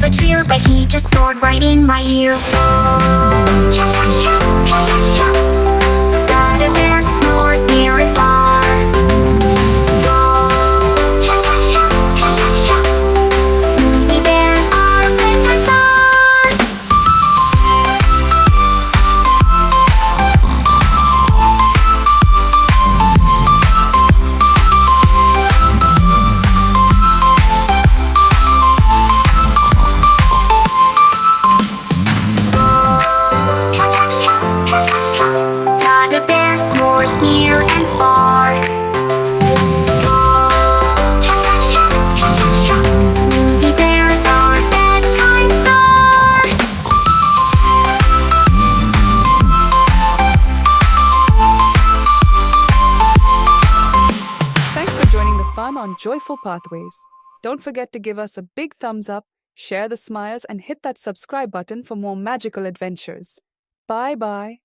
a cheer, but he just snored right in my ear. Dada Bear snores near and far. Snoozy bears are bedtime star. Dada Bear snores near and far. Snoozy bears are bedtime star. Thanks for joining the fun on Joyful Pathways. Don't forget to give us a big thumbs up, share the smiles, and hit that subscribe button for more magical adventures. Bye-bye.